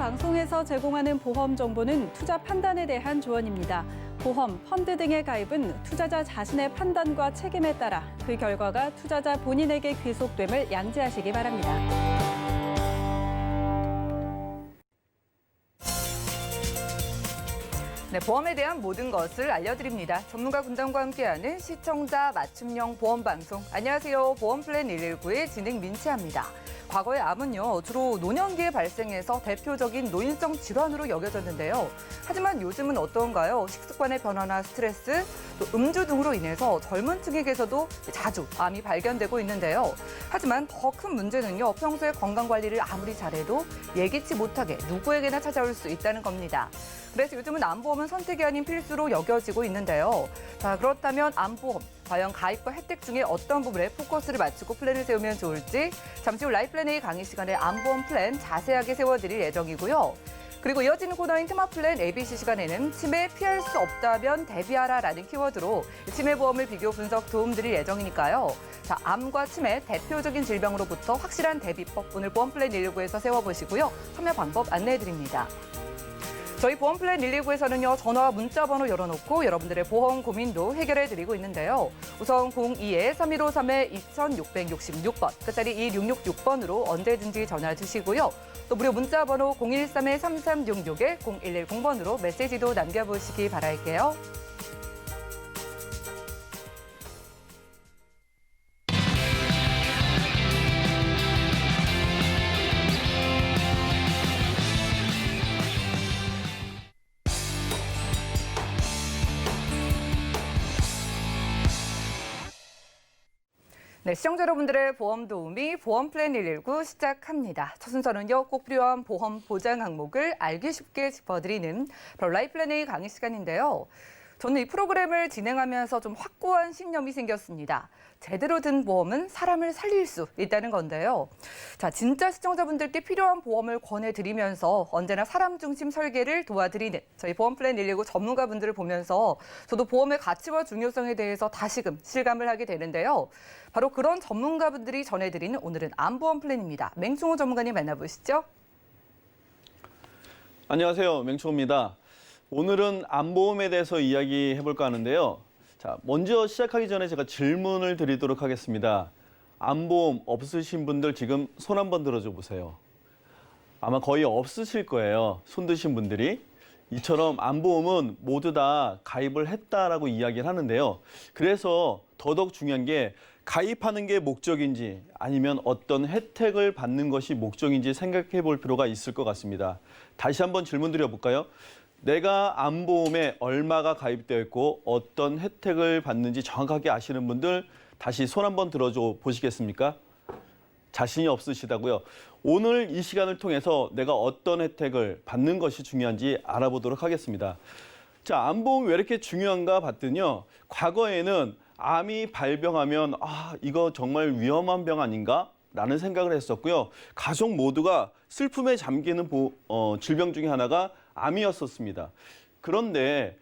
방송에서 제공하는 보험 정보는 투자 판단에 대한 조언입니다. 보험, 펀드 등의 가입은 투자자 자신의 판단과 책임에 따라 그 결과가 투자자 본인에게 귀속됨을 양지하시기 바랍니다. 네, 보험에 대한 모든 것을 알려드립니다. 전문가 군단과 함께하는 시청자 맞춤형 보험 방송. 안녕하세요. 보험플랜 119의 진행 민채합니다. 과거의 암은요, 주로 노년기에 발생해서 대표적인 노인성 질환으로 여겨졌는데요. 하지만 요즘은 어떤가요? 식습관의 변화나 스트레스, 또 음주 등으로 인해서 젊은 층에게서도 자주 암이 발견되고 있는데요. 하지만 더 큰 문제는요, 평소에 건강관리를 아무리 잘해도 예기치 못하게 누구에게나 찾아올 수 있다는 겁니다. 그래서 요즘은 암보험은 선택이 아닌 필수로 여겨지고 있는데요. 자, 그렇다면 암보험, 과연 가입과 혜택 중에 어떤 부분에 포커스를 맞추고 플랜을 세우면 좋을지 잠시 후 라이플랜 A 강의 시간에 암보험 플랜 자세하게 세워드릴 예정이고요. 그리고 이어지는 코너인 테마플랜 ABC 시간에는 치매 피할 수 없다면 대비하라라는 키워드로 치매보험을 비교 분석 도움드릴 예정이니까요. 자, 암과 치매 대표적인 질병으로부터 확실한 대비법 오늘 보험플랜 119에서 세워보시고요. 참여 방법 안내해드립니다. 저희 보험플랜 119에서는요, 전화와 문자 번호 열어놓고 여러분들의 보험 고민도 해결해드리고 있는데요. 우선 02-3153-2666번, 끝자리 2666번으로 언제든지 전화 주시고요. 또 무료 문자 번호 013-3366-0110번으로 메시지도 남겨보시기 바랄게요. 네, 시청자 여러분들의 보험 도우미 보험플랜 119 시작합니다. 첫 순서는요, 꼭 필요한 보험 보장 항목을 알기 쉽게 짚어드리는 바로 라이플랜 A 강의 시간인데요. 저는 이 프로그램을 진행하면서 좀 확고한 신념이 생겼습니다. 제대로 든 보험은 사람을 살릴 수 있다는 건데요. 자, 진짜 시청자분들께 필요한 보험을 권해드리면서 언제나 사람 중심 설계를 도와드리는 저희 보험플랜 119 전문가분들을 보면서 저도 보험의 가치와 중요성에 대해서 다시금 실감을 하게 되는데요. 바로 그런 전문가분들이 전해드리는 오늘은 암보험 플랜입니다. 맹충호 전문가님 만나보시죠. 안녕하세요. 맹충호입니다. 오늘은 암보험에 대해서 이야기해볼까 하는데요. 자, 먼저 시작하기 전에 제가 질문을 드리도록 하겠습니다. 암보험 없으신 분들 지금 손 한번 들어줘 보세요. 아마 거의 없으실 거예요. 손 드신 분들이. 이처럼 암보험은 모두 다 가입을 했다라고 이야기를 하는데요. 그래서 더더욱 중요한 게 가입하는 게 목적인지 아니면 어떤 혜택을 받는 것이 목적인지 생각해 볼 필요가 있을 것 같습니다. 다시 한번 질문 드려볼까요? 내가 암보험에 얼마가 가입되어 있고 어떤 혜택을 받는지 정확하게 아시는 분들 다시 손 한번 들어줘 보시겠습니까? 자신이 없으시다고요? 오늘 이 시간을 통해서 내가 어떤 혜택을 받는 것이 중요한지 알아보도록 하겠습니다. 자, 암보험 왜 이렇게 중요한가 봤더니요. 과거에는 암이 발병하면 이거 정말 위험한 병 아닌가? 라는 생각을 했었고요. 가족 모두가 슬픔에 잠기는 질병 중에 하나가 암이었었습니다. 그런데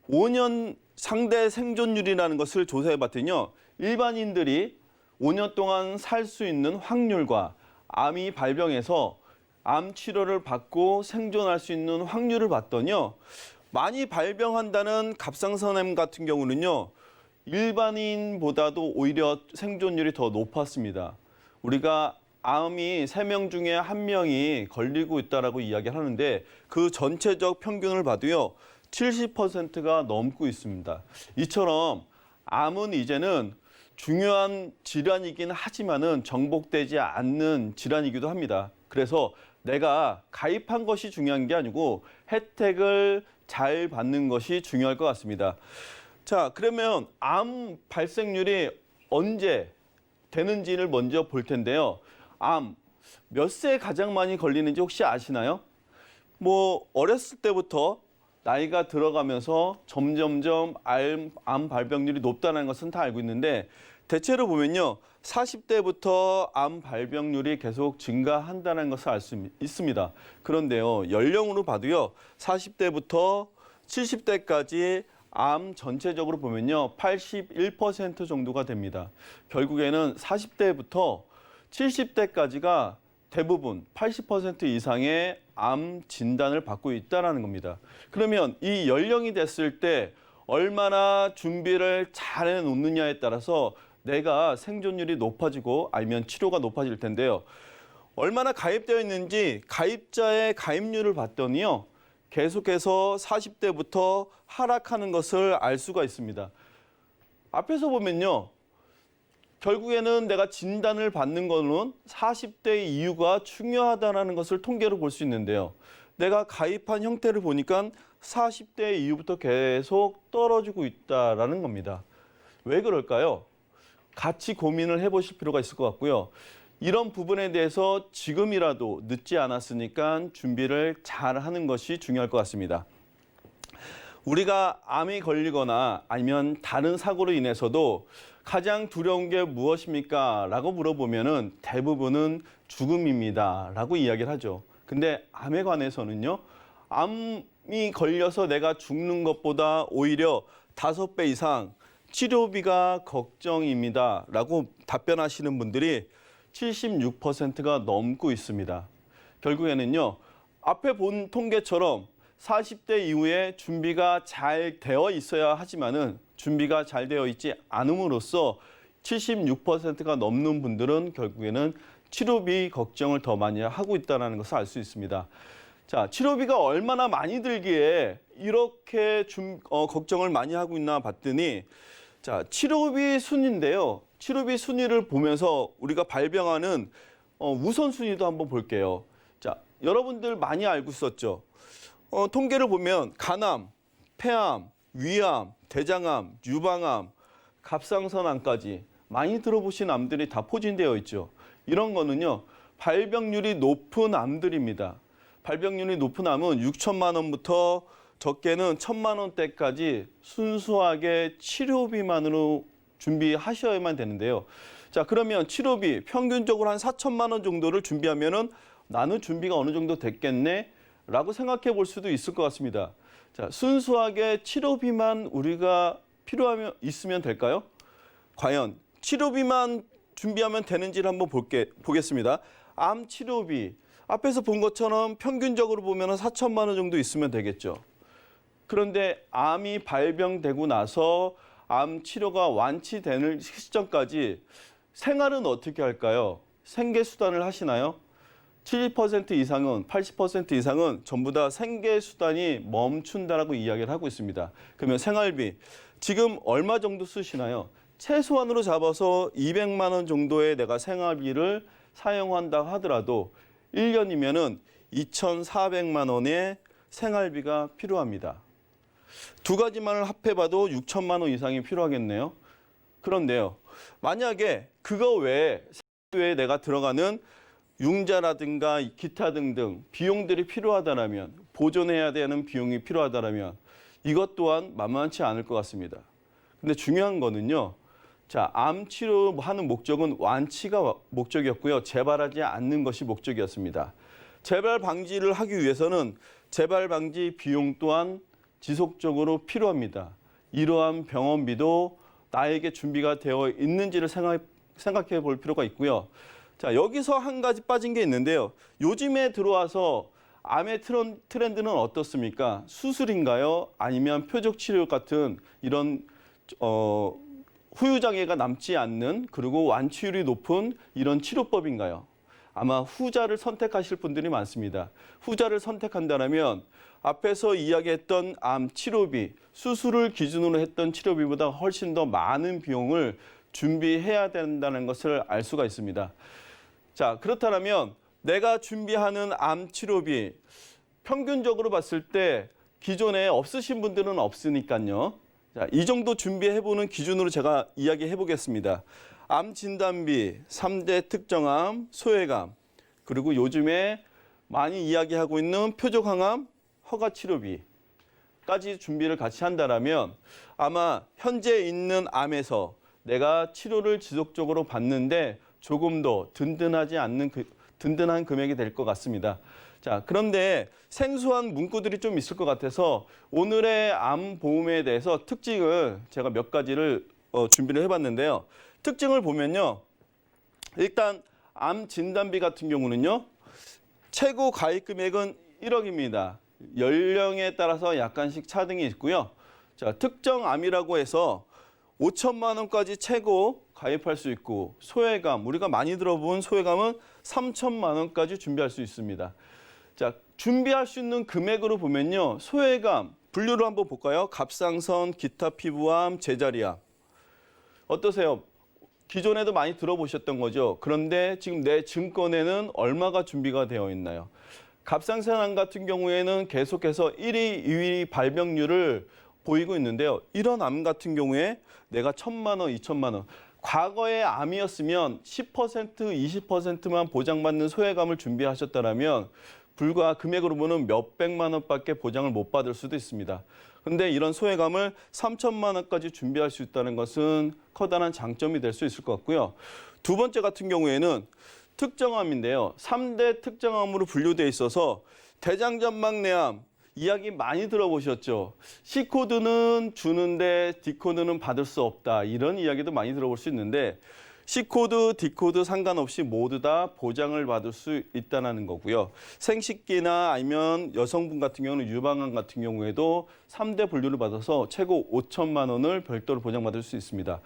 5년 상대 생존율이라는 것을 조사해 봤더니요. 일반인들이 5년 동안 살 수 있는 확률과 암이 발병해서 암 치료를 받고 생존할 수 있는 확률을 봤더니요. 많이 발병한다는 갑상선암 같은 경우는요. 일반인보다도 오히려 생존율이 더 높았습니다. 우리가 암이 3명 중에 1명이 걸리고 있다라고 이야기를 하는데 그 전체적 평균을 봐도요. 70%가 넘고 있습니다. 이처럼 암은 이제는 중요한 질환이긴 하지만은 정복되지 않는 질환이기도 합니다. 그래서 내가 가입한 것이 중요한 게 아니고 혜택을 잘 받는 것이 중요할 것 같습니다. 자, 그러면 암 발생률이 언제 되는지를 먼저 볼 텐데요. 암, 몇 세 가장 많이 걸리는지 혹시 아시나요? 어렸을 때부터 나이가 들어가면서 점점점 암 발병률이 높다는 것은 다 알고 있는데 대체로 보면요. 40대부터 암 발병률이 계속 증가한다는 것을 알 수 있습니다. 그런데요. 연령으로 봐도요. 40대부터 70대까지 암 전체적으로 보면요. 81% 정도가 됩니다. 결국에는 40대부터 70대까지가 대부분 80% 이상의 암 진단을 받고 있다는 겁니다. 그러면 이 연령이 됐을 때 얼마나 준비를 잘 해놓느냐에 따라서 내가 생존율이 높아지고 아니면 치료가 높아질 텐데요. 얼마나 가입되어 있는지 가입자의 가입률을 봤더니요. 계속해서 40대부터 하락하는 것을 알 수가 있습니다. 앞에서 보면요. 결국에는 내가 진단을 받는 거는 40대 이후가 중요하다는 것을 통계로 볼 수 있는데요. 내가 가입한 형태를 보니까 40대 이후부터 계속 떨어지고 있다는 겁니다. 왜 그럴까요? 같이 고민을 해보실 필요가 있을 것 같고요. 이런 부분에 대해서 지금이라도 늦지 않았으니까 준비를 잘 하는 것이 중요할 것 같습니다. 우리가 암에 걸리거나 아니면 다른 사고로 인해서도 가장 두려운 게 무엇입니까? 라고 물어보면은 대부분은 죽음입니다. 라고 이야기를 하죠. 근데 암에 관해서는요, 암이 걸려서 내가 죽는 것보다 오히려 5배 이상 치료비가 걱정입니다. 라고 답변하시는 분들이 76%가 넘고 있습니다. 결국에는요, 앞에 본 통계처럼 40대 이후에 준비가 잘 되어 있어야 하지만은 준비가 잘 되어 있지 않음으로써 76%가 넘는 분들은 결국에는 치료비 걱정을 더 많이 하고 있다는 것을 알 수 있습니다. 자, 치료비가 얼마나 많이 들기에 이렇게 걱정을 많이 하고 있나 봤더니 자, 치료비 순위인데요. 치료비 순위를 보면서 우리가 발병하는 우선순위도 한번 볼게요. 자, 여러분들 많이 알고 있었죠? 통계를 보면 간암, 폐암, 위암, 대장암, 유방암, 갑상선암까지 많이 들어보신 암들이 다 포진되어 있죠. 이런 거는요. 발병률이 높은 암들입니다. 발병률이 높은 암은 6천만 원부터 적게는 1,000만 원대까지 순수하게 치료비만으로 준비하셔야만 되는데요. 자, 그러면 치료비 평균적으로 한 4천만 원 정도를 준비하면은 나는 준비가 어느 정도 됐겠네? 라고 생각해 볼 수도 있을 것 같습니다. 자, 순수하게 치료비만 우리가 필요하면 있으면 될까요? 과연 치료비만 준비하면 되는지를 한번 보겠습니다. 암 치료비 앞에서 본 것처럼 평균적으로 보면 4천만 원 정도 있으면 되겠죠. 그런데 암이 발병되고 나서 암 치료가 완치되는 시점까지 생활은 어떻게 할까요? 생계 수단을 하시나요? 70% 이상은 80% 이상은 전부 다 생계 수단이 멈춘다라고 이야기를 하고 있습니다. 그러면 생활비 지금 얼마 정도 쓰시나요? 최소한으로 잡아서 200만 원 정도의 내가 생활비를 사용한다 하더라도 1년이면은 2,400만 원의 생활비가 필요합니다. 두 가지만을 합해봐도 6천만 원 이상이 필요하겠네요. 그런데요, 만약에 그거 외에 내가 들어가는 융자라든가 기타 등등 비용들이 필요하다면, 보존해야 되는 비용이 필요하다면 이것 또한 만만치 않을 것 같습니다. 근데 중요한 거는요. 자, 암 치료하는 목적은 완치가 목적이었고요. 재발하지 않는 것이 목적이었습니다. 재발 방지를 하기 위해서는 재발 방지 비용 또한 지속적으로 필요합니다. 이러한 병원비도 나에게 준비가 되어 있는지를 생각해 볼 필요가 있고요. 자, 여기서 한 가지 빠진 게 있는데요. 요즘에 들어와서 암의 트렌드는 어떻습니까? 수술인가요? 아니면 표적 치료 같은 이런 후유장애가 남지 않는 그리고 완치율이 높은 이런 치료법인가요? 아마 후자를 선택하실 분들이 많습니다. 후자를 선택한다면 앞에서 이야기했던 암 치료비, 수술을 기준으로 했던 치료비보다 훨씬 더 많은 비용을 준비해야 된다는 것을 알 수가 있습니다. 자, 그렇다면 내가 준비하는 암 치료비 평균적으로 봤을 때 기존에 없으신 분들은 없으니까요. 자, 이 정도 준비해보는 기준으로 제가 이야기해 보겠습니다. 암 진단비, 3대 특정암, 소외암, 그리고 요즘에 많이 이야기하고 있는 표적항암, 허가치료비까지 준비를 같이 한다면 아마 현재 있는 암에서 내가 치료를 지속적으로 받는데 조금 더 든든한 금액이 될 것 같습니다. 자, 그런데 생소한 문구들이 좀 있을 것 같아서 오늘의 암 보험에 대해서 특징을 제가 몇 가지를 준비를 해봤는데요. 특징을 보면요. 일단 암 진단비 같은 경우는요. 최고 가입 금액은 1억입니다. 연령에 따라서 약간씩 차등이 있고요. 자, 특정 암이라고 해서 5천만 원까지 최고 가입할 수 있고 소외감, 우리가 많이 들어본 소외감은 3천만 원까지 준비할 수 있습니다. 자, 준비할 수 있는 금액으로 보면요. 소외감, 분류를 한번 볼까요? 갑상선, 기타 피부암, 제자리암. 어떠세요? 기존에도 많이 들어보셨던 거죠. 그런데 지금 내 증권에는 얼마가 준비가 되어 있나요? 갑상선암 같은 경우에는 계속해서 1위, 2위 발병률을 보이고 있는데요. 이런 암 같은 경우에 내가 1,000만 원, 2천만 원. 과거에 암이었으면 10%, 20%만 보장받는 소외감을 준비하셨다면 불과 금액으로 보면 몇백만 원밖에 보장을 못 받을 수도 있습니다. 그런데 이런 소외감을 3천만 원까지 준비할 수 있다는 것은 커다란 장점이 될 수 있을 것 같고요. 두 번째 같은 경우에는 특정암인데요. 3대 특정암으로 분류되어 있어서 대장전막내암, 이야기 많이 들어보셨죠? C코드는 주는데 D코드는 받을 수 없다. 이런 이야기도 많이 들어볼 수 있는데 C코드, D코드 상관없이 모두 다 보장을 받을 수 있다는 거고요. 생식기나 아니면 여성분 같은 경우는 유방암 같은 경우에도 3대 분류를 받아서 최고 5천만 원을 별도로 보장받을 수 있습니다.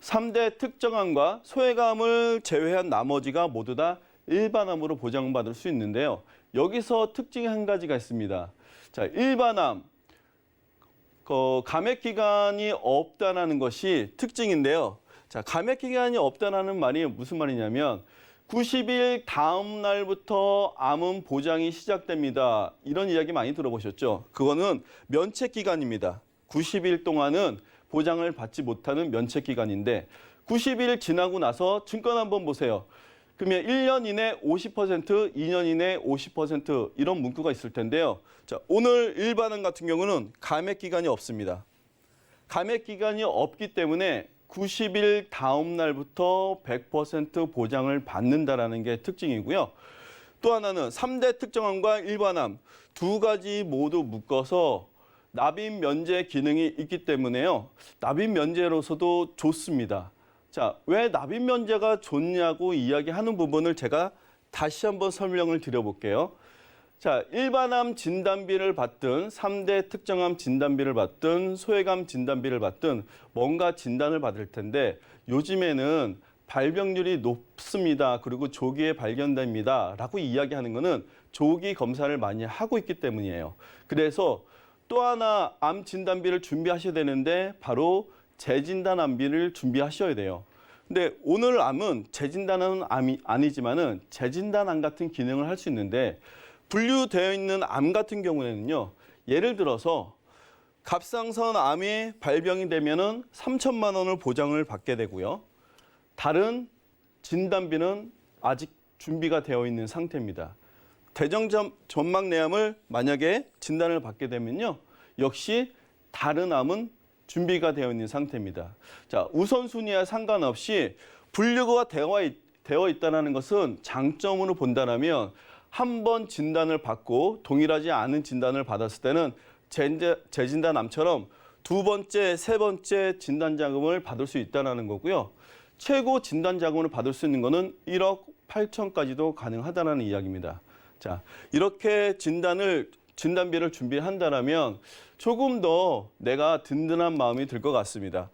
3대 특정암과 소외감을 제외한 나머지가 모두 다 일반암으로 보장받을 수 있는데요. 여기서 특징이 한 가지가 있습니다. 자, 일반암, 감액 기간이 없다는 것이 특징인데요. 자, 감액 기간이 없다는 말이 무슨 말이냐면 90일 다음 날부터 암은 보장이 시작됩니다. 이런 이야기 많이 들어보셨죠? 그거는 면책 기간입니다. 90일 동안은 보장을 받지 못하는 면책 기간인데 90일 지나고 나서 증권 한번 보세요. 그러면 1년 이내 50%, 2년 이내 50% 이런 문구가 있을 텐데요. 자, 오늘 일반암 같은 경우는 감액 기간이 없습니다. 감액 기간이 없기 때문에 90일 다음 날부터 100% 보장을 받는다라는 게 특징이고요. 또 하나는 3대 특정암과 일반암 두 가지 모두 묶어서 납입 면제 기능이 있기 때문에요. 납입 면제로서도 좋습니다. 자, 왜 납입 면제가 좋냐고 이야기하는 부분을 제가 다시 한번 설명을 드려볼게요. 자, 일반암 진단비를 받든 3대 특정암 진단비를 받든 소외감 진단비를 받든 뭔가 진단을 받을 텐데 요즘에는 발병률이 높습니다. 그리고 조기에 발견됩니다. 라고 이야기하는 것은 조기 검사를 많이 하고 있기 때문이에요. 그래서 또 하나 암 진단비를 준비하셔야 되는데 바로 재진단암비를 준비하셔야 돼요. 근데 오늘 암은 재진단은 암이 아니지만은 재진단암 같은 기능을 할 수 있는데 분류되어 있는 암 같은 경우에는요. 예를 들어서 갑상선 암이 발병이 되면은 3천만 원을 보장을 받게 되고요. 다른 진단비는 아직 준비가 되어 있는 상태입니다. 대장전막내암을 만약에 진단을 받게 되면요. 역시 다른 암은 준비가 되어 있는 상태입니다. 자, 우선순위와 상관없이 분류가 되어 있다는 것은 장점으로 본다면 한 번 진단을 받고 동일하지 않은 진단을 받았을 때는 재진단암처럼 두 번째, 세 번째 진단 자금을 받을 수 있다는 거고요. 최고 진단 자금을 받을 수 있는 거는 1억 8천까지도 가능하다는 이야기입니다. 자, 이렇게 진단비를 준비한다면 조금 더 내가 든든한 마음이 들 것 같습니다.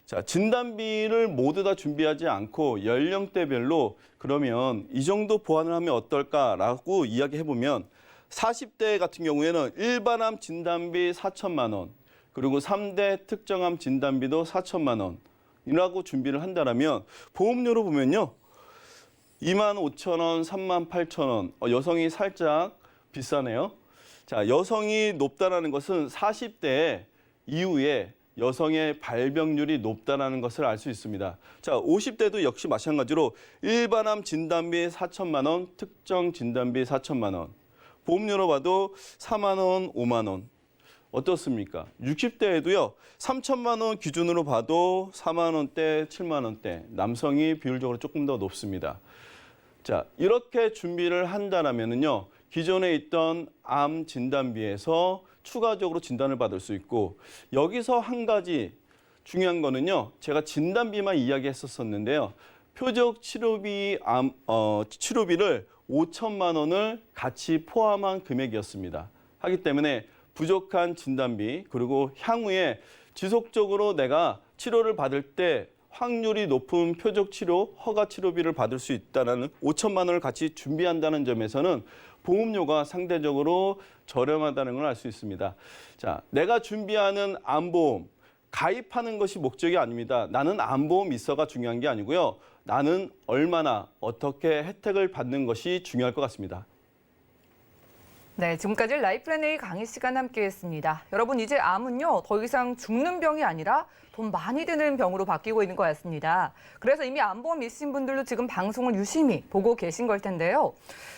자, 진단비를 모두 다 준비하지 않고 연령대별로 그러면 이 정도 보완을 하면 어떨까라고 이야기해보면 40대 같은 경우에는 일반암 진단비 4천만 원, 그리고 3대 특정암 진단비도 4천만 원이라고 준비를 한다면 보험료로 보면요. 2만 5천 원, 3만 8천 원. 여성이 살짝 비싸네요. 자, 여성이 높다는 것은 40대 이후에 여성의 발병률이 높다는 것을 알 수 있습니다. 자, 50대도 역시 마찬가지로 일반암 진단비 4천만 원, 특정 진단비 4천만 원. 보험료로 봐도 4만 원, 5만 원. 어떻습니까? 60대에도요. 3천만 원 기준으로 봐도 4만 원대, 7만 원대. 남성이 비율적으로 조금 더 높습니다. 자, 이렇게 준비를 한다면은요. 기존에 있던 암 진단비에서 추가적으로 진단을 받을 수 있고 여기서 한 가지 중요한 거는요. 제가 진단비만 이야기했었는데요. 표적 치료비를 5천만 원을 같이 포함한 금액이었습니다. 하기 때문에 부족한 진단비 그리고 향후에 지속적으로 내가 치료를 받을 때 확률이 높은 표적 치료 허가 치료비를 받을 수 있다는 5천만 원을 같이 준비한다는 점에서는 보험료가 상대적으로 저렴하다는 걸 알 수 있습니다. 자, 내가 준비하는 암보험 가입하는 것이 목적이 아닙니다. 나는 암보험 있어가 중요한 게 아니고요. 나는 얼마나 어떻게 혜택을 받는 것이 중요할 것 같습니다. 네, 지금까지 라이플랜 A 강의 시간 함께했습니다. 여러분 이제 암은요 더 이상 죽는 병이 아니라 돈 많이 드는 병으로 바뀌고 있는 것 같습니다. 그래서 이미 암보험 있으신 분들도 지금 방송을 유심히 보고 계신 걸 텐데요.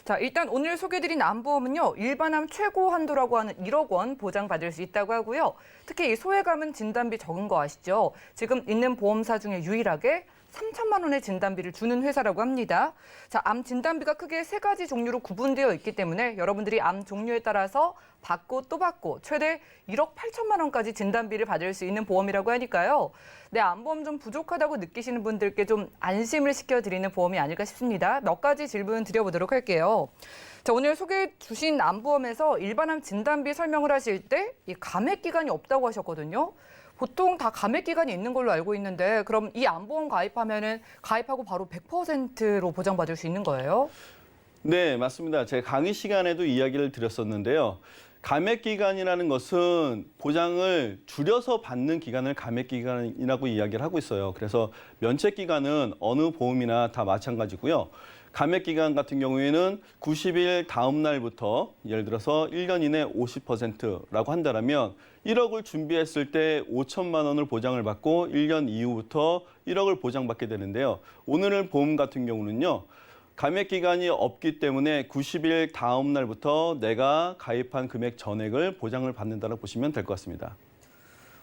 자, 일단 오늘 소개드린 암보험은요 일반암 최고 한도라고 하는 1억 원 보장받을 수 있다고 하고요. 특히 이 소외감은 진단비 적은 거 아시죠? 지금 있는 보험사 중에 유일하게 3천만 원의 진단비를 주는 회사라고 합니다. 자, 암 진단비가 크게 3가지 종류로 구분되어 있기 때문에 여러분들이 암 종류에 따라서 받고 또 받고 최대 1억 8천만 원까지 진단비를 받을 수 있는 보험이라고 하니까요. 내 암보험 좀 부족하다고 느끼시는 분들께 좀 안심을 시켜드리는 보험이 아닐까 싶습니다. 몇 가지 질문 드려보도록 할게요. 자, 오늘 소개해 주신 암보험에서 일반암 진단비 설명을 하실 때 이 감액 기간이 없다고 하셨거든요. 보통 다 감액 기간이 있는 걸로 알고 있는데 그럼 이 암보험 가입하면은 가입하고 바로 100%로 보장받을 수 있는 거예요? 네, 맞습니다. 제가 강의 시간에도 이야기를 드렸었는데요. 감액 기간이라는 것은 보장을 줄여서 받는 기간을 감액 기간이라고 이야기를 하고 있어요. 그래서 면책 기간은 어느 보험이나 다 마찬가지고요. 감액 기간 같은 경우에는 90일 다음 날부터 예를 들어서 1년 이내 50%라고 한다면 1억을 준비했을 때 5천만 원을 보장을 받고 1년 이후부터 1억을 보장받게 되는데요. 오늘 보험 같은 경우는요. 감액 기간이 없기 때문에 90일 다음 날부터 내가 가입한 금액 전액을 보장을 받는다고 보시면 될 것 같습니다.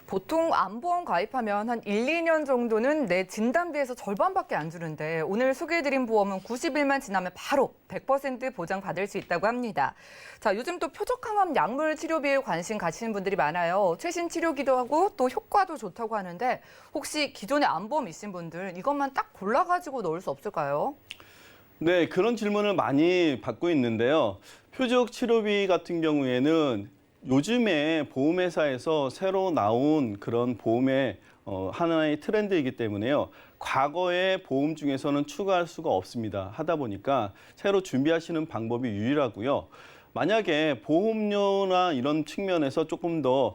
보통 암보험 가입하면 한 1, 2년 정도는 내 진단비에서 절반밖에 안 주는데 오늘 소개해드린 보험은 90일만 지나면 바로 100% 보장받을 수 있다고 합니다. 자, 요즘 또 표적항암 약물 치료비에 관심 가시는 분들이 많아요. 최신 치료기도 하고 또 효과도 좋다고 하는데 혹시 기존에 암보험 있으신 분들 이것만 딱 골라가지고 넣을 수 없을까요? 네, 그런 질문을 많이 받고 있는데요. 표적 치료비 같은 경우에는 요즘에 보험회사에서 새로 나온 그런 보험의 하나의 트렌드이기 때문에요. 과거의 보험 중에서는 추가할 수가 없습니다. 하다 보니까 새로 준비하시는 방법이 유일하고요. 만약에 보험료나 이런 측면에서 조금 더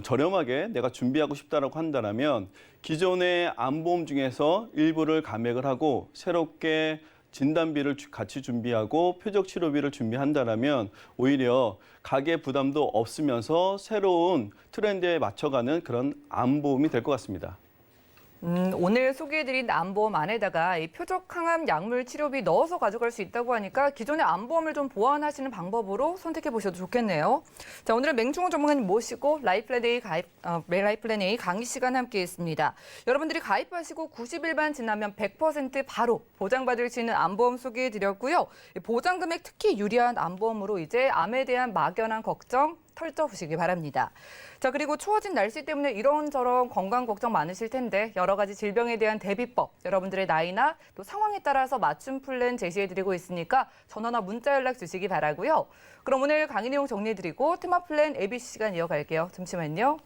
저렴하게 내가 준비하고 싶다라고 한다면 기존의 암보험 중에서 일부를 감액을 하고 새롭게 진단비를 같이 준비하고 표적 치료비를 준비한다면 오히려 가계 부담도 없으면서 새로운 트렌드에 맞춰가는 그런 암보험이 될 것 같습니다. 오늘 소개해드린 암보험 안에다가 이 표적항암 약물 치료비 넣어서 가져갈 수 있다고 하니까 기존의 암보험을 좀 보완하시는 방법으로 선택해 보셔도 좋겠네요. 자, 오늘은 맹충호 전문가님 모시고 라이플랜 A 강의 시간 함께했습니다. 여러분들이 가입하시고 90일만 지나면 100% 바로 보장받을 수 있는 암보험 소개해드렸고요. 보장 금액 특히 유리한 암보험으로 이제 암에 대한 막연한 걱정 털어보시기 바랍니다. 자, 그리고 추워진 날씨 때문에 이런저런 건강 걱정 많으실 텐데 여러 가지 질병에 대한 대비법, 여러분들의 나이나 또 상황에 따라서 맞춤 플랜 제시해드리고 있으니까 전화나 문자 연락 주시기 바라고요. 그럼 오늘 강의 내용 정리해드리고 테마 플랜 ABC 시간 이어갈게요. 잠시만요.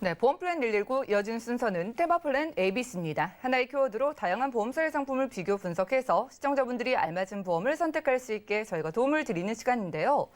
네, 보험 플랜 119 이어진 순서는 테마 플랜 ABC입니다. 하나의 키워드로 다양한 보험사의 상품을 비교 분석해서 시청자분들이 알맞은 보험을 선택할 수 있게 저희가 도움을 드리는 시간인데요.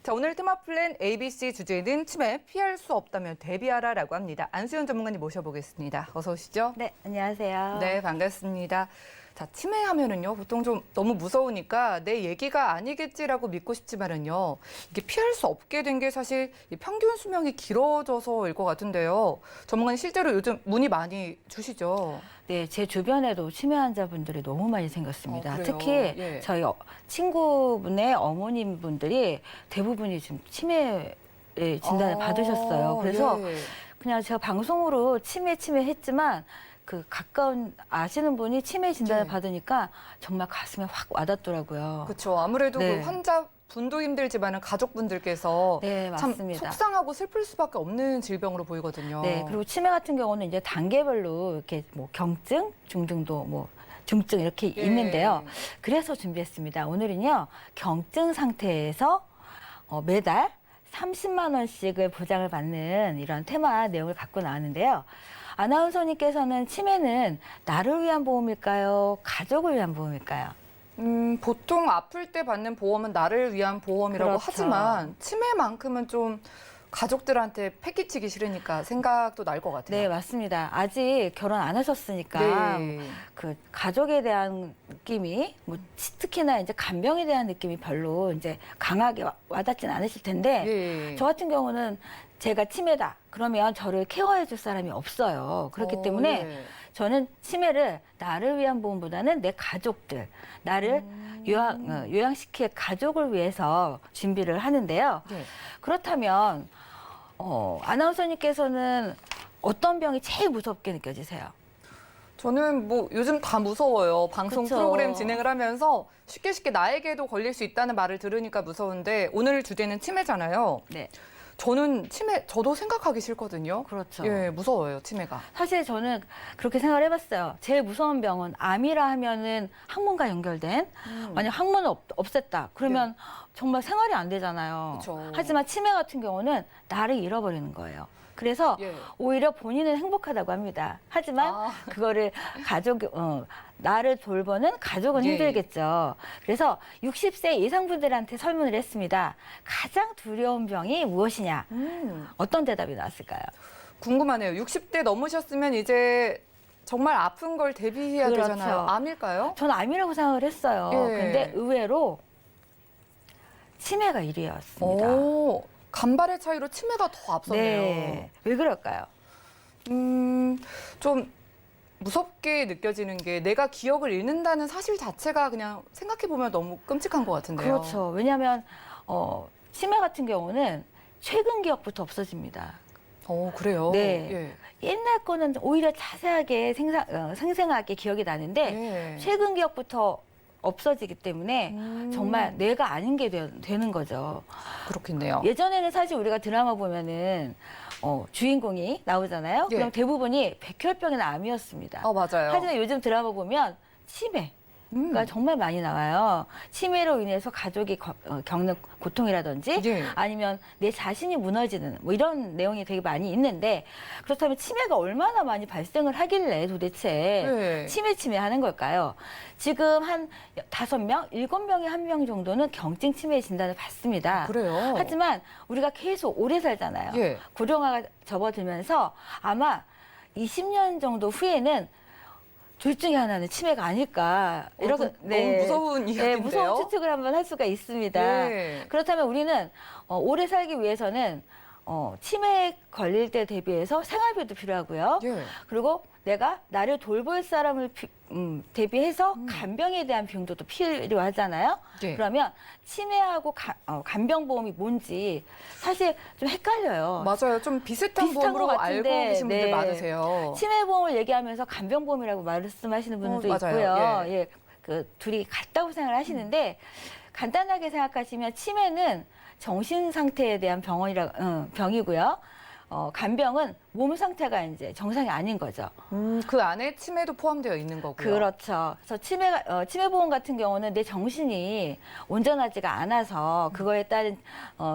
자, 오늘 테마 플랜 ABC 주제는 치매 피할 수 없다면 대비하라라고 합니다. 안수연 전문가님 모셔보겠습니다. 어서 오시죠. 네, 안녕하세요. 네, 반갑습니다. 자, 치매하면은요, 보통 좀 너무 무서우니까 내 얘기가 아니겠지라고 믿고 싶지만은요, 이게 피할 수 없게 된 게 사실 이 평균 수명이 길어져서일 것 같은데요. 전문가님 실제로 요즘 문의 많이 주시죠? 네, 제 주변에도 치매 환자분들이 너무 많이 생겼습니다. 그래요? 특히 예. 저희 친구분의 어머님 분들이 대부분이 지금 치매 진단을 받으셨어요. 그래서 예. 그냥 제가 방송으로 치매 했지만 그 가까운 아시는 분이 치매 진단을 네. 받으니까 정말 가슴에 확 와닿더라고요. 그렇죠. 아무래도 네. 그 환자 분도 힘들지만은 가족분들께서 네, 참 맞습니다. 속상하고 슬플 수밖에 없는 질병으로 보이거든요. 네, 그리고 치매 같은 경우는 이제 단계별로 이렇게 뭐 경증, 중증도 뭐 중증 이렇게 예. 있는데요. 그래서 준비했습니다. 오늘은요, 경증 상태에서 매달 30만 원씩을 보장을 받는 이런 테마 내용을 갖고 나왔는데요. 아나운서님께서는 치매는 나를 위한 보험일까요? 가족을 위한 보험일까요? 보통 아플 때 받는 보험은 나를 위한 보험이라고 그렇죠. 하지만 치매만큼은 좀 가족들한테 패기치기 싫으니까 생각도 날 것 같아요. 네, 맞습니다. 아직 결혼 안 하셨으니까 네. 그 가족에 대한 느낌이 뭐 특히나 이제 간병에 대한 느낌이 별로 이제 강하게 와닿진 않으실 텐데 예. 저 같은 경우는 제가 치매다 그러면 저를 케어해 줄 사람이 없어요. 그렇기 때문에 예. 저는 치매를 나를 위한 보험보다는 내 가족들, 나를 요양시킬 가족을 위해서 준비를 하는데요. 예. 그렇다면 아나운서님께서는 어떤 병이 제일 무섭게 느껴지세요? 저는 뭐 요즘 다 무서워요. 방송 그쵸. 프로그램 진행을 하면서 쉽게 나에게도 걸릴 수 있다는 말을 들으니까 무서운데 오늘 주제는 치매잖아요. 네, 저는 치매 저도 생각하기 싫거든요. 그렇죠. 예, 무서워요, 치매가. 사실 저는 그렇게 생각을 해봤어요. 제일 무서운 병은 암이라 하면은 항문과 연결된 만약 항문을 없앴다 그러면 정말 생활이 안 되잖아요. 그쵸. 하지만 치매 같은 경우는 나를 잃어버리는 거예요. 그래서 예. 오히려 본인은 행복하다고 합니다. 하지만 아. 그거를 나를 돌보는 가족은 예. 힘들겠죠. 그래서 60세 이상 분들한테 설문을 했습니다. 가장 두려운 병이 무엇이냐? 어떤 대답이 나왔을까요? 궁금하네요. 60대 넘으셨으면 이제 정말 아픈 걸 대비해야 그렇죠. 되잖아요. 암일까요? 저는 암이라고 생각을 했어요. 예. 근데 의외로 치매가 1위였습니다. 오, 간발의 차이로 치매가 더 앞섰네요. 네. 왜 그럴까요? 좀 무섭게 느껴지는 게 내가 기억을 잃는다는 사실 자체가 그냥 생각해보면 너무 끔찍한 것 같은데요. 그렇죠. 왜냐하면 치매 같은 경우는 최근 기억부터 없어집니다. 그래요? 네. 옛날 거는 오히려 자세하게 생생하게 기억이 나는데 예. 최근 기억부터 없어지기 때문에 정말 내가 아닌 게 되는 거죠. 그렇겠네요. 예전에는 사실 우리가 드라마 보면은 주인공이 나오잖아요. 예. 그럼 대부분이 백혈병이나 암이었습니다. 맞아요. 하지만 요즘 드라마 보면 치매가 정말 많이 나와요. 치매로 인해서 가족이 겪는 고통이라든지 예. 아니면 내 자신이 무너지는 뭐 이런 내용이 되게 많이 있는데 그렇다면 치매가 얼마나 많이 발생을 하길래 도대체 예. 치매 하는 걸까요? 지금 한 5명, 7명에 1명 정도는 경증 치매 진단을 받습니다. 그래요? 하지만 우리가 계속 오래 살잖아요. 예. 고령화가 접어들면서 아마 20년 정도 후에는 둘 중에 하나는 치매가 아닐까. 너무 무서운 이야기인데요. 네, 무서운 추측을 한번 할 수가 있습니다. 예. 그렇다면 우리는 오래 살기 위해서는 치매에 걸릴 때 대비해서 생활비도 필요하고요. 예. 그리고 내가 나를 돌볼 사람을 대비해서 간병에 대한 비용도 또 필요하잖아요. 예. 그러면 치매하고 간병보험이 뭔지 사실 좀 헷갈려요. 맞아요. 좀 비슷한 비슷한 보험으로 것 알고 같은데, 계신 분들 네. 많으세요. 치매보험을 얘기하면서 간병보험이라고 말씀하시는 분들도 맞아요. 있고요. 예. 예, 그 둘이 같다고 생각을 하시는데 간단하게 생각하시면 치매는 정신 상태에 대한 병이고요. 간병은 몸 상태가 이제 정상이 아닌 거죠. 그 안에 치매도 포함되어 있는 거고요. 그렇죠. 그래서 치매 보험 같은 경우는 내 정신이 온전하지가 않아서 그거에 따른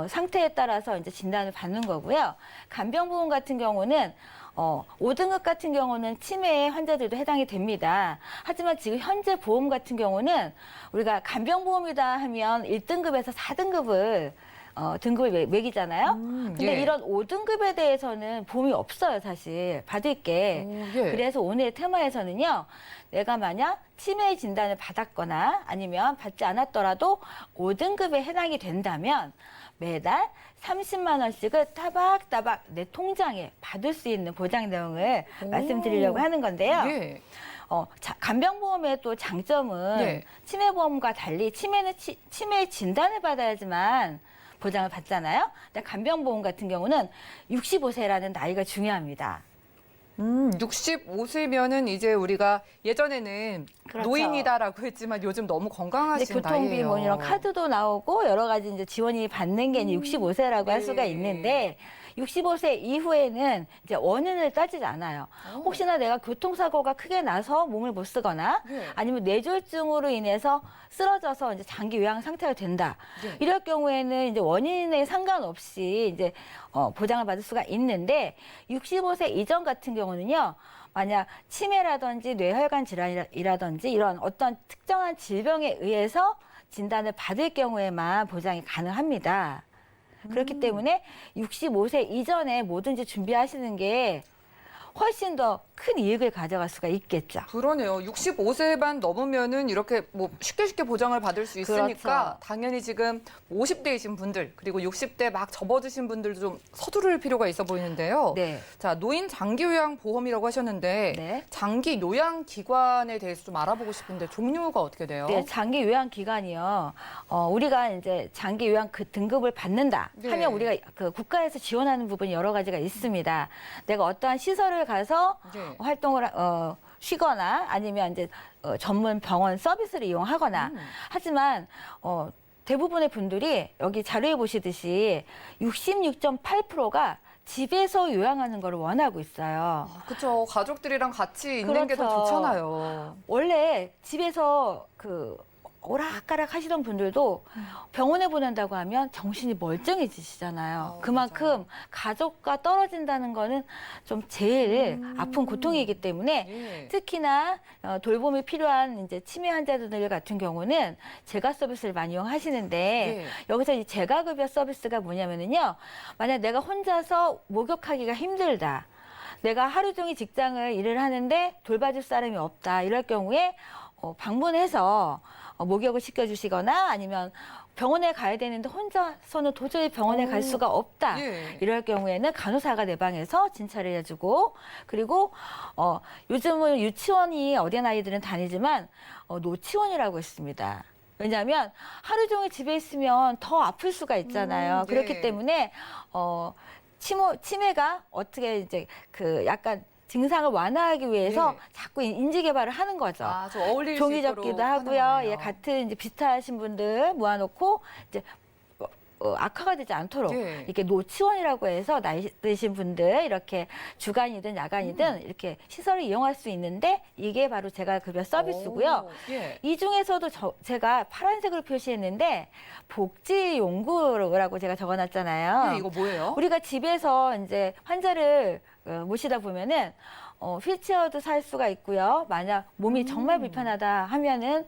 상태에 따라서 이제 진단을 받는 거고요. 간병 보험 같은 경우는 5등급 같은 경우는 치매 환자들도 해당이 됩니다. 하지만 지금 현재 보험 같은 경우는 우리가 간병보험이다 하면 1등급에서 4등급을 등급을 매기잖아요. 근데 예. 이런 5등급에 대해서는 보험이 없어요, 사실. 받을 게. 예. 그래서 오늘의 테마에서는요, 내가 만약 치매 진단을 받았거나 아니면 받지 않았더라도 5등급에 해당이 된다면 매달 30만 원씩을 따박따박 내 통장에 받을 수 있는 보장 내용을 말씀드리려고 하는 건데요. 예. 간병보험의 또 장점은 네. 치매보험과 달리 치매 진단을 받아야지만 보장을 받잖아요. 근데 간병보험 같은 경우는 65세라는 나이가 중요합니다. 65세면은 이제 우리가 예전에는 그렇죠. 노인이다라고 했지만 요즘 너무 근데 건강하신 교통비 나이예요. 뭐 이런 카드도 나오고 여러 가지 이제 지원이 받는 게 이제 65세라고 할 수가 네. 있는데 65세 이후에는 이제 원인을 따지지 않아요. 혹시나 내가 교통사고가 크게 나서 몸을 못 쓰거나 네. 아니면 뇌졸중으로 인해서 쓰러져서 이제 장기 요양 상태가 된다. 네. 이럴 경우에는 이제 원인에 상관없이 이제 보장을 받을 수가 있는데 65세 이전 같은 경우는요. 만약 치매라든지 뇌혈관 질환이라든지 이런 어떤 특정한 질병에 의해서 진단을 받을 경우에만 보장이 가능합니다. 그렇기 때문에 65세 이전에 뭐든지 준비하시는 게 훨씬 더 큰 이익을 가져갈 수가 있겠죠. 그러네요. 65세만 넘으면은 이렇게 뭐 쉽게 보장을 받을 수 있으니까 그렇죠. 당연히 지금 50대이신 분들 그리고 60대 막 접어드신 분들도 좀 서두를 필요가 있어 보이는데요. 네. 자, 노인 장기 요양 보험이라고 하셨는데 네. 장기 요양 기관에 대해서 좀 알아보고 싶은데 종류가 어떻게 돼요? 네, 장기 요양 기간이요. 우리가 이제 장기 요양 그 등급을 받는다 네. 하면 우리가 그 국가에서 지원하는 부분이 여러 가지가 있습니다. 내가 어떠한 시설을 가서 네. 활동을 쉬거나 아니면 이제 전문 병원 서비스를 이용하거나 하지만 대부분의 분들이 여기 자료에 보시듯이 66.8%가 집에서 요양하는 걸 원하고 있어요. 그렇죠. 가족들이랑 같이 있는 게 더 그렇죠. 좋잖아요. 원래 집에서 그 오락가락 하시던 분들도 병원에 보낸다고 하면 정신이 멀쩡해지시잖아요. 그만큼 가족과 떨어진다는 거는 좀 제일 아픈 고통이기 때문에 예. 특히나 돌봄이 필요한 이제 치매 환자들 같은 경우는 재가 서비스를 많이 이용하시는데 네. 여기서 이 재가급여 서비스가 뭐냐면은요. 만약 내가 혼자서 목욕하기가 힘들다. 내가 하루 종일 직장을 일을 하는데 돌봐줄 사람이 없다. 이럴 경우에 방문해서 목욕을 시켜주시거나 아니면 병원에 가야 되는데 혼자서는 도저히 병원에 갈 수가 없다. 예. 이럴 경우에는 간호사가 내 방에서 진찰을 해주고 그리고 요즘은 유치원이 어린 아이들은 다니지만 노치원이라고 있습니다. 왜냐하면 하루 종일 집에 있으면 더 아플 수가 있잖아요. 네. 그렇기 때문에 치매가 어떻게 이제 그 약간 증상을 완화하기 위해서 예. 자꾸 인지 개발을 하는 거죠. 아, 좀 어울릴 수 종이 있도록 접기도 하는 하고요. 거네요. 예, 같은 이제 비슷하신 분들 모아놓고 이제 악화가 되지 않도록 예. 이렇게 노치원이라고 해서 나이 드신 분들 이렇게 주간이든 야간이든 이렇게 시설을 이용할 수 있는데 이게 바로 제가 급여 서비스고요. 오, 예. 이 중에서도 제가 파란색으로 표시했는데 복지용구라고 제가 적어놨잖아요. 예, 이거 뭐예요? 우리가 집에서 이제 환자를 모시다 보면은 휠체어도 살 수가 있고요. 만약 몸이 정말 불편하다 하면은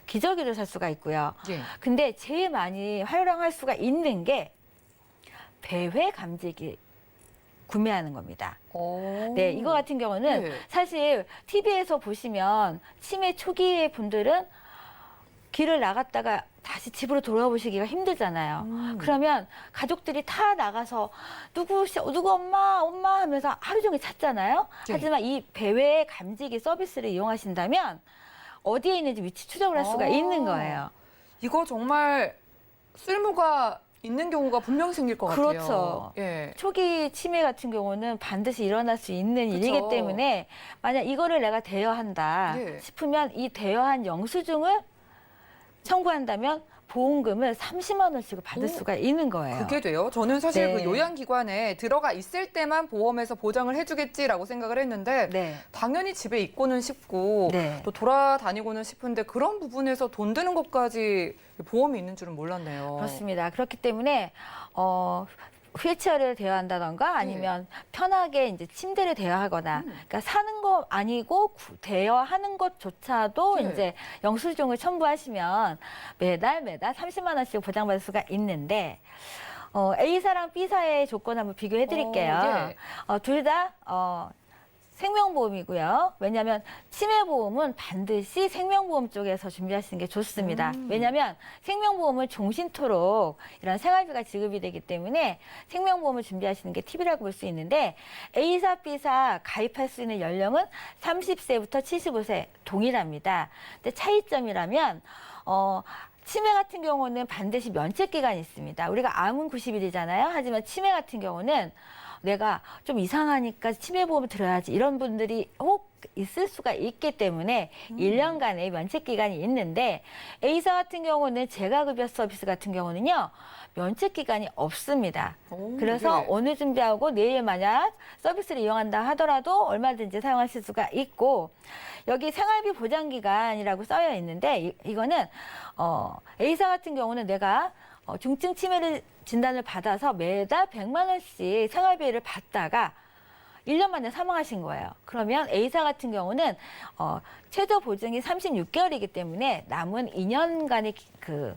기저귀를 살 수가 있고요. 예. 근데 제일 많이 활용할 수가 있는 게 배회 감지기 구매하는 겁니다. 오. 네, 이거 같은 경우는 네. 사실 TV에서 보시면 치매 초기의 분들은 길을 나갔다가 다시 집으로 돌아오시기가 힘들잖아요. 그러면 가족들이 다 나가서 누구 엄마 하면서 하루 종일 찾잖아요. 네. 하지만 이 배회 감지기 서비스를 이용하신다면 어디에 있는지 위치 추적을 할 수가 있는 거예요. 이거 정말 쓸모가 있는 경우가 분명히 생길 것 같아요. 그렇죠. 예. 초기 치매 같은 경우는 반드시 일어날 수 있는 그쵸. 일이기 때문에 만약 이거를 내가 대여한다 네. 싶으면 이 대여한 영수증을 청구한다면 보험금을 30만 원씩을 받을 수가 있는 거예요. 그게 돼요? 저는 사실 네. 그 요양기관에 들어가 있을 때만 보험에서 보장을 해주겠지라고 생각을 했는데 네. 당연히 집에 있고는 싶고 네. 또 돌아다니고는 싶은데 그런 부분에서 돈 드는 것까지 보험이 있는 줄은 몰랐네요. 그렇습니다. 그렇기 때문에 휠체어를 대여한다던가 아니면 편하게 이제 침대를 대여하거나 그러니까 사는 거 아니고 대여하는 것조차도 네. 이제 영수증을 첨부하시면 매달 30만 원씩 보장받을 수가 있는데 A사랑 B사의 조건 한번 비교해 드릴게요. 예. 둘 다 생명보험이고요. 왜냐하면 치매보험은 반드시 생명보험 쪽에서 준비하시는 게 좋습니다. 왜냐하면 생명보험은 종신토록 이런 생활비가 지급이 되기 때문에 생명보험을 준비하시는 게 팁이라고 볼 수 있는데 A사, B사 가입할 수 있는 연령은 30세부터 75세 동일합니다. 근데 차이점이라면 치매 같은 경우는 반드시 면책기간이 있습니다. 우리가 암은 90일이잖아요. 하지만 치매 같은 경우는 내가 좀 이상하니까 치매보험을 들어야지 이런 분들이 혹 있을 수가 있기 때문에 1년간의 면책기간이 있는데 A사 같은 경우는 재가급여 서비스 같은 경우는요. 면책기간이 없습니다. 그래서 네. 오늘 준비하고 내일 만약 서비스를 이용한다 하더라도 얼마든지 사용하실 수가 있고 여기 생활비 보장기간이라고 써여 있는데 이거는 A사 같은 경우는 내가 중증 치매를 진단을 받아서 매달 100만 원씩 생활비를 받다가 1년 만에 사망하신 거예요. 그러면 A사 같은 경우는 최저 보증이 36개월이기 때문에 남은 2년간의 그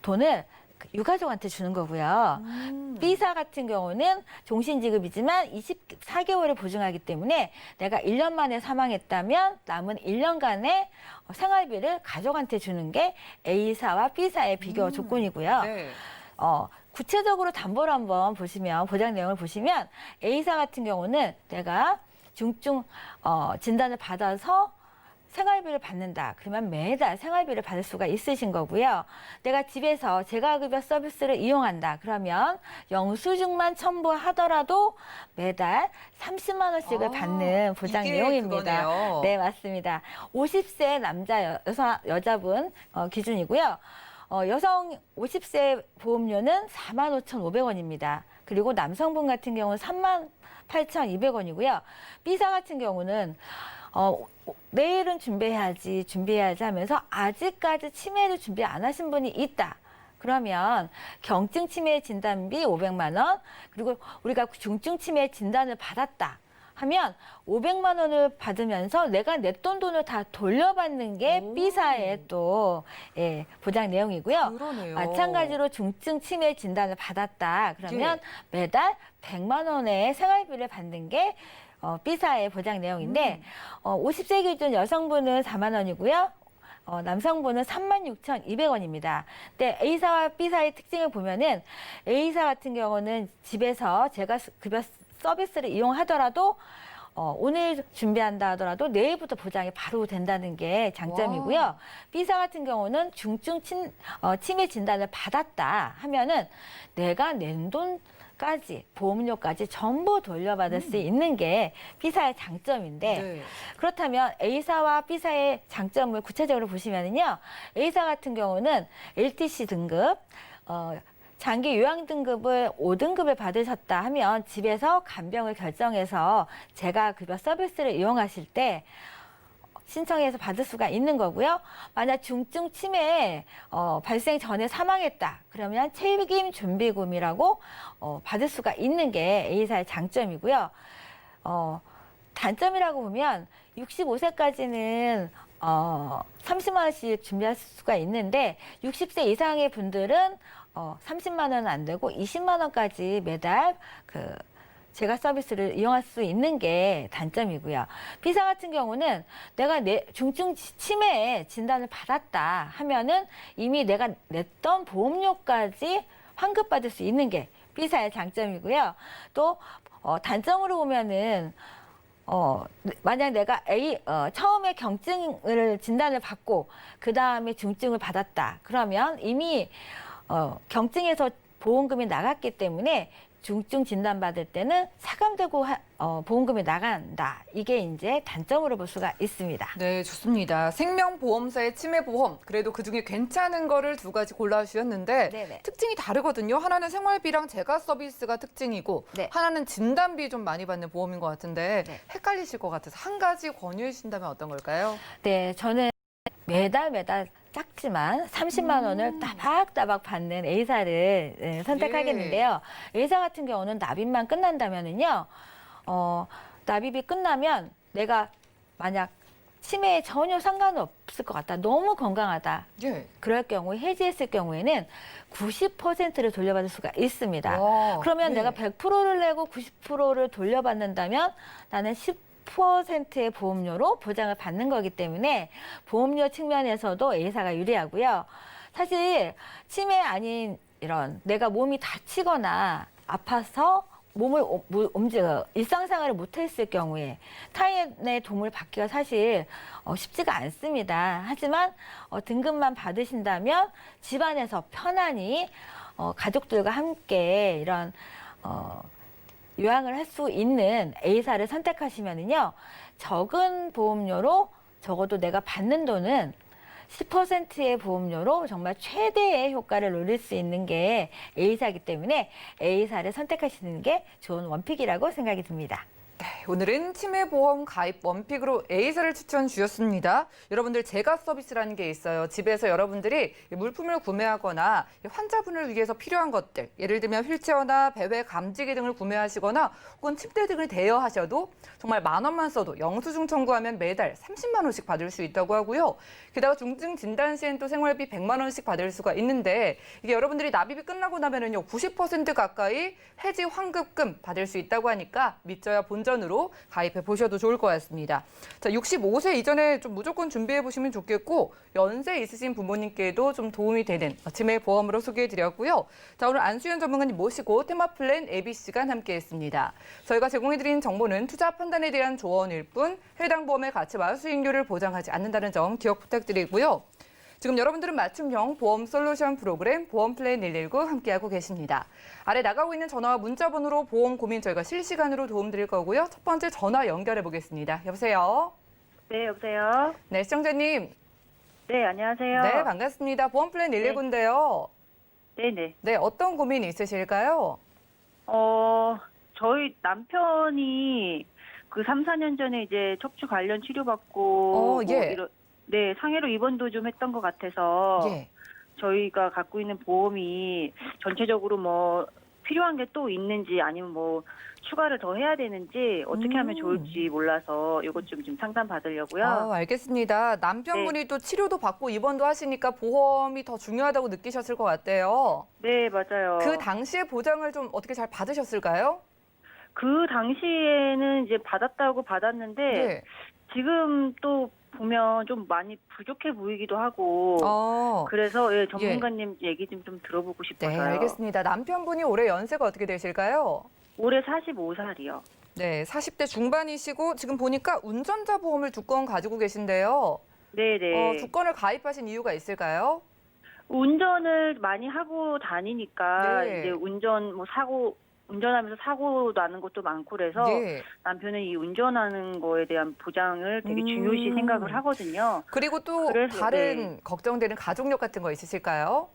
돈을 유가족한테 주는 거고요. B사 같은 경우는 종신지급이지만 24개월을 보증하기 때문에 내가 1년 만에 사망했다면 남은 1년간의 생활비를 가족한테 주는 게 A사와 B사의 비교 조건이고요. 네. 구체적으로 담보를 한번 보시면 보장 내용을 보시면 A사 같은 경우는 내가 중증 진단을 받아서 생활비를 받는다. 그러면 매달 생활비를 받을 수가 있으신 거고요. 내가 집에서 재가급여 서비스를 이용한다. 그러면 영수증만 첨부하더라도 매달 30만 원씩을 받는 보장 이게 내용입니다. 그거네요. 네, 맞습니다. 50세 남자, 여자분 기준이고요. 여성 50세 보험료는 45,500원입니다. 그리고 남성분 같은 경우는 38,200원이고요. B사 같은 경우는 내일은 준비해야지 하면서 아직까지 치매를 준비 안 하신 분이 있다. 그러면 경증 치매 진단비 500만 원, 그리고 우리가 중증 치매 진단을 받았다 하면 500만 원을 받으면서 내가 냈던 돈을 다 돌려받는 게 B사의 또 보장 내용이고요. 그러네요. 마찬가지로 중증 치매 진단을 받았다. 그러면 매달 100만 원의 생활비를 받는 게 B사의 보장 내용인데 50세 기준 여성분은 4만 원이고요. 남성분은 36,200원입니다. 근데 A사와 B사의 특징을 보면은 A사 같은 경우는 집에서 제가 급여 서비스를 이용하더라도 오늘 준비한다 하더라도 내일부터 보장이 바로 된다는 게 장점이고요. 와. B사 같은 경우는 중증 치매 진단을 받았다 하면은 내가 낸 돈까지 보험료까지 전부 돌려받을 수 있는 게 B사의 장점인데 네. 그렇다면 A사와 B사의 장점을 구체적으로 보시면은요. A사 같은 경우는 LTC 등급, 장기 요양 등급을 5등급을 받으셨다 하면 집에서 간병을 결정해서 재가급여 서비스를 이용하실 때 신청해서 받을 수가 있는 거고요. 만약 중증 치매 발생 전에 사망했다. 그러면 책임 준비금이라고 받을 수가 있는 게 A사의 장점이고요. 단점이라고 보면 65세까지는 30만 원씩 준비할 수가 있는데 60세 이상의 분들은 30만 원은 안 되고 20만 원까지 매달 재가 서비스를 이용할 수 있는 게 단점이고요. B사 같은 경우는 내가 중증 치매 진단을 받았다 하면은 이미 내가 냈던 보험료까지 환급받을 수 있는 게 B사의 장점이고요. 또 단점으로 보면은 만약 내가 처음에 경증을 진단을 받고 그 다음에 중증을 받았다. 그러면 이미 경증에서 보험금이 나갔기 때문에 중증 진단 받을 때는 차감되고 보험금이 나간다. 이게 이제 단점으로 볼 수가 있습니다. 네, 좋습니다. 생명보험사의 치매보험, 그래도 그중에 괜찮은 거를 두 가지 골라주셨는데 네네. 특징이 다르거든요. 하나는 생활비랑 재가 서비스가 특징이고 네. 하나는 진단비 좀 많이 받는 보험인 것 같은데 네. 헷갈리실 것 같아서 한 가지 권유해 주신다면 어떤 걸까요? 네, 저는 매달 작지만 30만 원을 따박따박 받는 A사를 선택하겠는데요. A사 같은 경우는 납입만 끝난다면은요, 납입이 끝나면 내가 만약 치매에 전혀 상관은 없을 것 같다. 너무 건강하다. 예. 그럴 경우 해지했을 경우에는 90%를 돌려받을 수가 있습니다. 와, 그러면 예. 내가 100%를 내고 90%를 돌려받는다면 나는 10%의 보험료로 보장을 받는 거기 때문에 보험료 측면에서도 A사가 유리하고요. 사실 치매 아닌 이런 내가 몸이 다치거나 아파서 몸을 움직여 일상생활을 못했을 경우에 타인의 도움을 받기가 사실 쉽지가 않습니다. 하지만 등급만 받으신다면 집안에서 편안히 가족들과 함께 이런 요양을 할 수 있는 A사를 선택하시면은요, 적은 보험료로 적어도 내가 받는 돈은 10%의 보험료로 정말 최대의 효과를 노릴 수 있는 게 A사이기 때문에 A사를 선택하시는 게 좋은 원픽이라고 생각이 듭니다. 네, 오늘은 치매보험 가입 원픽으로 A사를 추천 주셨습니다. 여러분들 재가 서비스라는 게 있어요. 집에서 여러분들이 물품을 구매하거나 환자분을 위해서 필요한 것들, 예를 들면 휠체어나 배회 감지기 등을 구매하시거나 혹은 침대 등을 대여하셔도 정말 10,000원만 써도 영수증 청구하면 매달 30만 원씩 받을 수 있다고 하고요. 게다가 중증 진단 시엔 또 생활비 100만 원씩 받을 수가 있는데 이게 여러분들이 납입이 끝나고 나면은요 90% 가까이 해지 환급금 받을 수 있다고 하니까 믿져야 본전으로 가입해 보셔도 좋을 것 같습니다. 자, 65세 이전에 좀 무조건 준비해 보시면 좋겠고 연세 있으신 부모님께도 좀 도움이 되는 치매 보험으로 소개해 드렸고요. 자, 오늘 안수현 전문가님 모시고 테마 플랜 AB 시간 함께했습니다. 저희가 제공해 드린 정보는 투자 판단에 대한 조언일 뿐 해당 보험의 가치와 수익률을 보장하지 않는다는 점 기억 부탁드리고요. 지금 여러분들은 맞춤형 보험 솔루션 프로그램 보험 플랜 119 함께하고 계십니다. 아래 나가고 있는 전화와 문자 번호로 보험 고민 저희가 실시간으로 도움드릴 거고요. 첫 번째 전화 연결해 보겠습니다. 여보세요? 네, 여보세요? 네, 시청자님. 네, 안녕하세요. 네, 반갑습니다. 보험 플랜 119인데요. 네네. 네, 어떤 고민이 있으실까요? 저희 남편이 그 3, 4년 전에 이제 척추 관련 치료받고 예. 네, 상해로 입원도 좀 했던 것 같아서 예. 저희가 갖고 있는 보험이 전체적으로 뭐 필요한 게 또 있는지 아니면 뭐 추가를 더 해야 되는지 어떻게 하면 좋을지 몰라서 이것 좀 상담 받으려고요. 알겠습니다. 남편분이 또 치료도 받고 입원도 하시니까 보험이 더 중요하다고 느끼셨을 것 같아요. 네, 맞아요. 그 당시에 보장을 좀 어떻게 잘 받으셨을까요? 그 당시에는 이제 받았는데 네. 지금 또 보면 좀 많이 부족해 보이기도 하고 그래서 전문가님 얘기 좀 들어보고 네, 싶어서요. 알겠습니다. 남편분이 올해 연세가 어떻게 되실까요? 올해 45살이요. 네, 40대 중반이시고 지금 보니까 운전자 보험을 2건 가지고 계신데요. 네네. 2건을 가입하신 이유가 있을까요? 운전을 많이 하고 다니니까 네. 이제 운전하면서 사고 나는 것도 많고 그래서 네. 남편은 이 운전하는 거에 대한 보장을 되게 중요시 생각을 하거든요. 그리고 또 그래서, 다른 걱정되는 가족력 같은 거 있으실까요?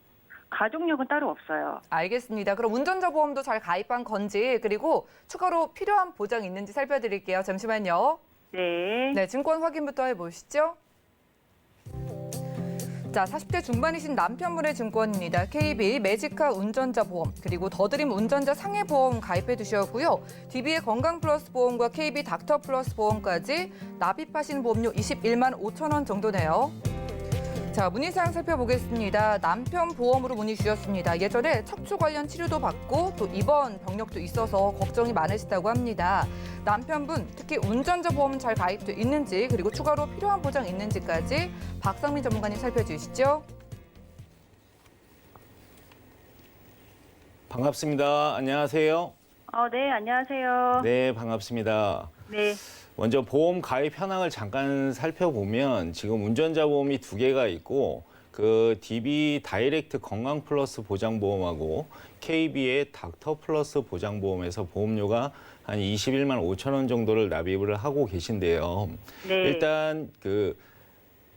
가족력은 따로 없어요. 알겠습니다. 그럼 운전자 보험도 잘 가입한 건지 그리고 추가로 필요한 보장 있는지 살펴드릴게요. 잠시만요. 네. 네, 증권 확인부터 해보시죠. 자, 40대 중반이신 남편분의 증권입니다. KB 매지카 운전자 보험 그리고 더드림 운전자 상해 보험 가입해 두셨고요. DB의 건강 플러스 보험과 KB 닥터 플러스 보험까지 납입하신 보험료 21만 5천 원 정도네요. 자, 문의사항 살펴보겠습니다. 남편 보험으로 문의 주셨습니다. 예전에 척추 관련 치료도 받고 또 입원 병력도 있어서 걱정이 많으시다고 합니다. 남편분 특히 운전자 보험 잘 가입돼 있는지 그리고 추가로 필요한 보장 있는지까지 박상민 전문가님 살펴주시죠. 반갑습니다. 안녕하세요. 네, 안녕하세요. 네, 반갑습니다. 네. 먼저 보험 가입 현황을 잠깐 살펴보면 지금 운전자 보험이 2개가 있고 그 DB 다이렉트 건강 플러스 보장보험하고 KB의 닥터 플러스 보장보험에서 보험료가 한 21만 5천 원 정도를 납입을 하고 계신데요. 네. 일단 그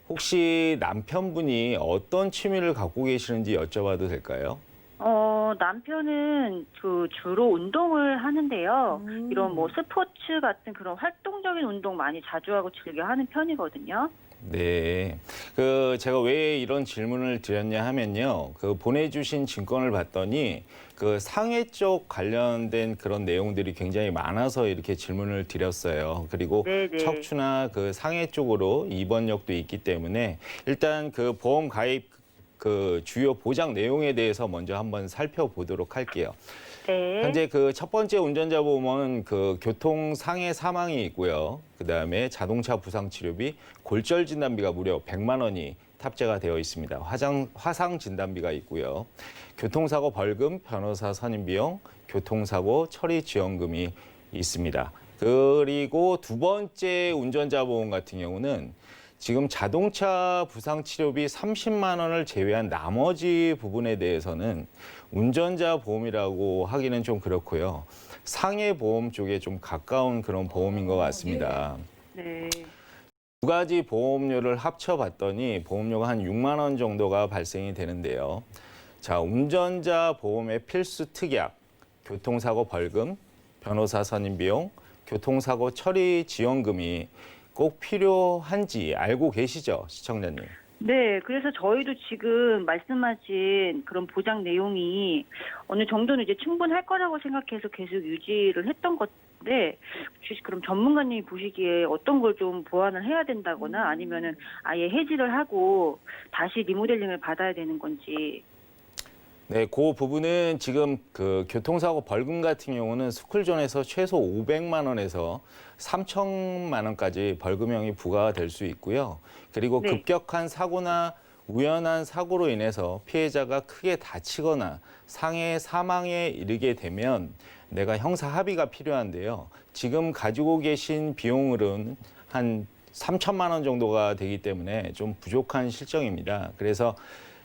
혹시 남편분이 어떤 취미를 갖고 계시는지 여쭤봐도 될까요? 남편은 그 주로 운동을 하는데요. 음. 이런 뭐 스포츠 같은 그런 활동적인 운동 많이 자주 하고 즐겨 하는 편이거든요. 네. 그 제가 왜 이런 질문을 드렸냐 하면요. 그 보내주신 증권을 봤더니 그 상해 쪽 관련된 그런 내용들이 굉장히 많아서 이렇게 질문을 드렸어요. 그리고 네네. 척추나 그 상해 쪽으로 입원력도 있기 때문에 일단 그 보험 가입 그 주요 보장 내용에 대해서 먼저 한번 살펴보도록 할게요. 네. 현재 그 첫 번째 운전자 보험은 그 교통 상해 사망이 있고요. 그다음에 자동차 부상 치료비, 골절 진단비가 무려 100만 원이 탑재가 되어 있습니다. 화상 진단비가 있고요. 교통사고 벌금, 변호사 선임 비용, 교통사고 처리 지원금이 있습니다. 그리고 두 번째 운전자 보험 같은 경우는 지금 자동차 부상 치료비 30만 원을 제외한 나머지 부분에 대해서는 운전자 보험이라고 하기는 좀 그렇고요. 상해 보험 쪽에 좀 가까운 그런 보험인 것 같습니다. 네. 두 가지 보험료를 합쳐봤더니 보험료가 한 6만 원 정도가 발생이 되는데요. 자, 운전자 보험의 필수 특약, 교통사고 벌금, 변호사 선임 비용, 교통사고 처리 지원금이 꼭 필요한지 알고 계시죠, 시청자님? 네, 그래서 저희도 지금 말씀하신 그런 보장 내용이 어느 정도는 이제 충분할 거라고 생각해서 계속 유지를 했던 건데, 혹시 그럼 전문가님이 보시기에 어떤 걸 좀 보완을 해야 된다거나 아니면은 아예 해지를 하고 다시 리모델링을 받아야 되는 건지. 네, 그 부분은 지금 그 교통사고 벌금 같은 경우는 스쿨존에서 최소 500만 원에서 3천만 원까지 벌금형이 부과가 될 수 있고요. 그리고 네. 급격한 사고나 우연한 사고로 인해서 피해자가 크게 다치거나 상해 사망에 이르게 되면 내가 형사 합의가 필요한데요. 지금 가지고 계신 비용으로는 한 3천만 원 정도가 되기 때문에 좀 부족한 실정입니다. 그래서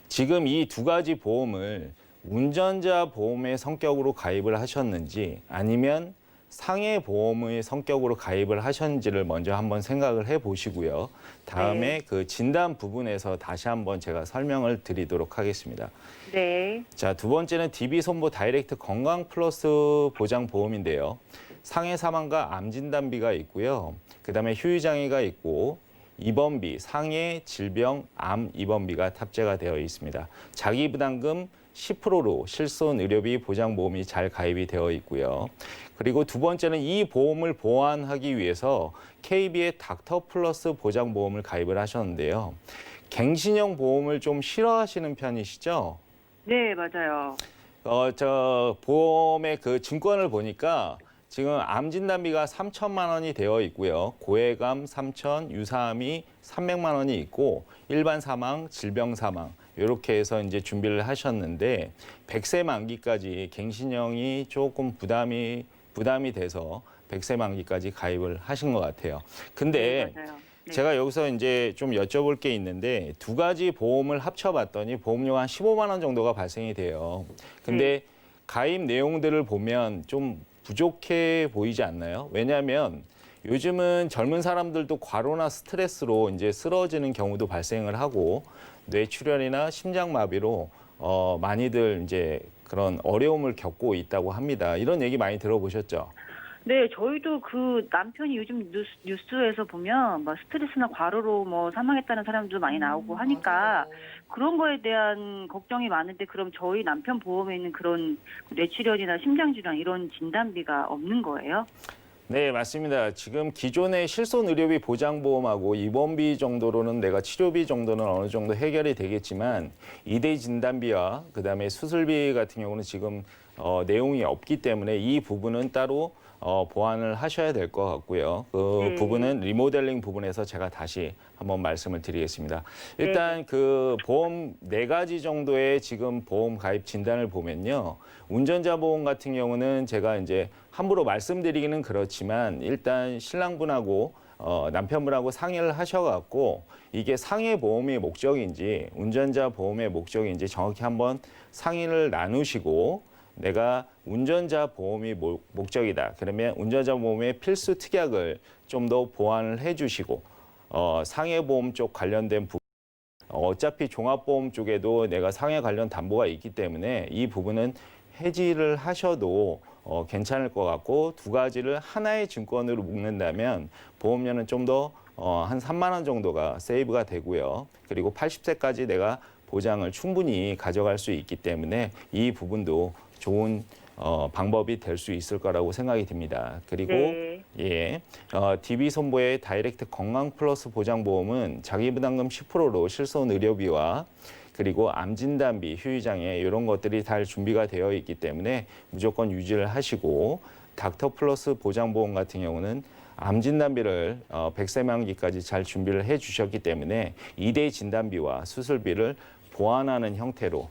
지금 이 두 가지 보험을 운전자 보험의 성격으로 가입을 하셨는지 아니면 상해 보험의 성격으로 가입을 하셨는지를 먼저 한번 생각을 해 보시고요. 다음에 그 진단 부분에서 다시 한번 제가 설명을 드리도록 하겠습니다. 네. 자, 두 번째는 DB손보 다이렉트 건강 플러스 보장 보험인데요. 상해 사망과 암 진단비가 있고요. 그다음에 휴유 장애가 있고 입원비, 상해, 질병, 암 입원비가 탑재가 되어 있습니다. 자기 부담금 10%로 실손 의료비 보장보험이 잘 가입이 되어 있고요. 그리고 두 번째는 이 보험을 보완하기 위해서 KB의 닥터 플러스 보장보험을 가입을 하셨는데요. 갱신형 보험을 좀 싫어하시는 편이시죠? 네, 맞아요. 저 보험의 그 증권을 보니까 지금 암 진단비가 3천만 원이 되어 있고요. 고해감 3천, 유사암이 300만 원이 있고 일반 사망, 질병 사망 이렇게 해서 이제 준비를 하셨는데 100세 만기까지 갱신형이 조금 부담이 돼서 100세 만기까지 가입을 하신 것 같아요. 근데 네, 맞아요. 네. 제가 여기서 이제 좀 여쭤볼 게 있는데 두 가지 보험을 합쳐봤더니 보험료가 한 15만 원 정도가 발생이 돼요. 근데 가입 내용들을 보면 좀 부족해 보이지 않나요? 왜냐하면 요즘은 젊은 사람들도 과로나 스트레스로 이제 쓰러지는 경우도 발생을 하고 뇌출혈이나 심장마비로 많이들 이제 그런 어려움을 겪고 있다고 합니다. 이런 얘기 많이 들어보셨죠? 네, 저희도 그 남편이 요즘 뉴스에서 보면 뭐 스트레스나 과로로 뭐 사망했다는 사람도 많이 나오고 하니까 그런 거에 대한 걱정이 많은데 그럼 저희 남편 보험에 있는 그런 뇌출혈이나 심장질환 이런 진단비가 없는 거예요? 네, 맞습니다. 지금 기존의 실손 의료비 보장보험하고 입원비 정도로는 내가 치료비 정도는 어느 정도 해결이 되겠지만 2대 진단비와 그다음에 수술비 같은 경우는 지금 내용이 없기 때문에 이 부분은 따로 보완을 하셔야 될 것 같고요. 그 부분은 리모델링 부분에서 제가 다시 한번 말씀을 드리겠습니다. 일단 그 보험 4가지 정도의 지금 보험 가입 진단을 보면요. 운전자 보험 같은 경우는 제가 이제 함부로 말씀드리기는 그렇지만 일단 신랑분하고 남편분하고 상의를 하셔갖고 이게 상해 보험의 목적인지 운전자 보험의 목적인지 정확히 한번 상의를 나누시고 내가 운전자 보험이 목적이다. 그러면 운전자 보험의 필수 특약을 좀 더 보완을 해주시고 상해 보험 쪽 관련된 부분 어차피 종합보험 쪽에도 내가 상해 관련 담보가 있기 때문에 이 부분은 해지를 하셔도 괜찮을 것 같고 두 가지를 하나의 증권으로 묶는다면 보험료는 좀 더 한 3만 원 정도가 세이브가 되고요. 그리고 80세까지 내가 보장을 충분히 가져갈 수 있기 때문에 이 부분도 좋은 방법이 될 수 있을 거라고 생각이 듭니다. 그리고 네. DB손보의 다이렉트 건강 플러스 보장보험은 자기 부담금 10%로 실손 의료비와 그리고 암 진단비, 휴유장애 이런 것들이 다 준비가 되어 있기 때문에 무조건 유지를 하시고 닥터 플러스 보장보험 같은 경우는 암 진단비를 100세 만기까지 잘 준비를 해 주셨기 때문에 2대 진단비와 수술비를 보완하는 형태로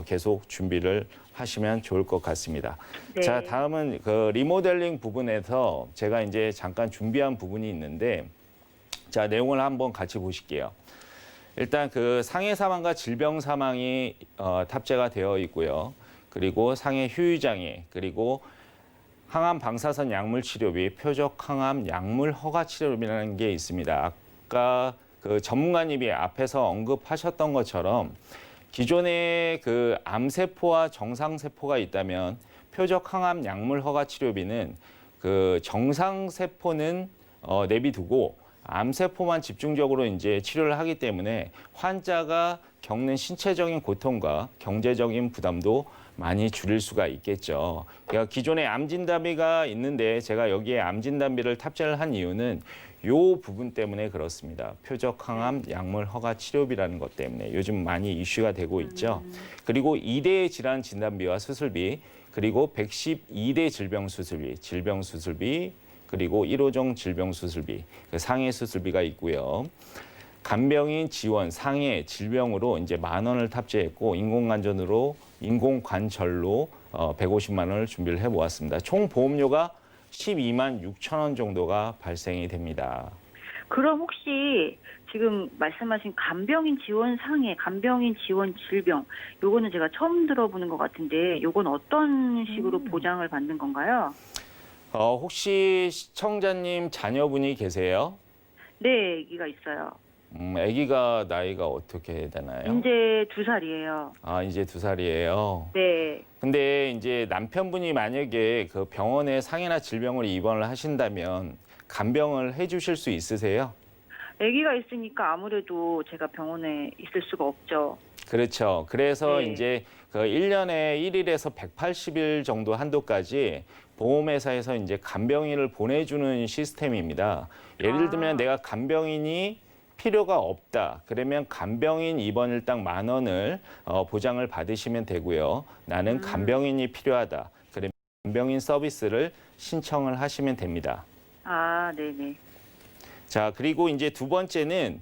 계속 준비를 하시면 좋을 것 같습니다. 네. 자, 다음은 그 리모델링 부분에서 제가 이제 잠깐 준비한 부분이 있는데 자, 내용을 한번 같이 보실게요. 일단 그 상해 사망과 질병 사망이 탑재가 되어 있고요. 그리고 상해 휴유장애, 그리고 항암 방사선 약물 치료비, 표적 항암 약물 허가 치료비라는 게 있습니다. 아까 그 전문가님이 앞에서 언급하셨던 것처럼 기존에 그 암세포와 정상세포가 있다면 표적 항암 약물 허가 치료비는 그 정상세포는 내비두고 암세포만 집중적으로 이제 치료를 하기 때문에 환자가 겪는 신체적인 고통과 경제적인 부담도 많이 줄일 수가 있겠죠. 그러니까 기존에 암 진단비가 있는데 제가 여기에 암 진단비를 탑재를 한 이유는 요 부분 때문에 그렇습니다. 표적 항암 약물 허가 치료비라는 것 때문에 요즘 많이 이슈가 되고 있죠. 그리고 2대 질환 진단비와 수술비, 그리고 112대 질병 수술비, 그리고 1호종 질병 수술비, 상해 수술비가 있고요. 간병인 지원, 상해, 질병으로 이제 10,000원을 탑재했고 인공관절로 150만 원을 준비를 해보았습니다. 총 보험료가 12만 6천 원 정도가 발생이 됩니다. 그럼 혹시 지금 말씀하신 간병인 지원 상해, 간병인 지원 질병, 요거는 제가 처음 들어보는 것 같은데 요건 어떤 식으로 보장을 받는 건가요? 혹시 시청자님 자녀분이 계세요? 네, 아기가 있어요. 아기가 나이가 어떻게 되나요? 이제 2살이에요. 아, 이제 2살이에요. 네. 근데 이제 남편분이 만약에 그 병원에 상해나 질병을 입원을 하신다면 간병을 해주실 수 있으세요? 아기가 있으니까 아무래도 제가 병원에 있을 수가 없죠. 그렇죠. 그래서 네. 이제 그 1년에 1일에서 180일 정도 한도까지 보험회사에서 이제 간병인을 보내주는 시스템입니다. 예를 들면 내가 간병인이 필요가 없다. 그러면 간병인 입원일당 10,000원을 보장을 받으시면 되고요. 나는 간병인이 필요하다. 그러면 간병인 서비스를 신청을 하시면 됩니다. 아, 네네. 자, 그리고 이제 두 번째는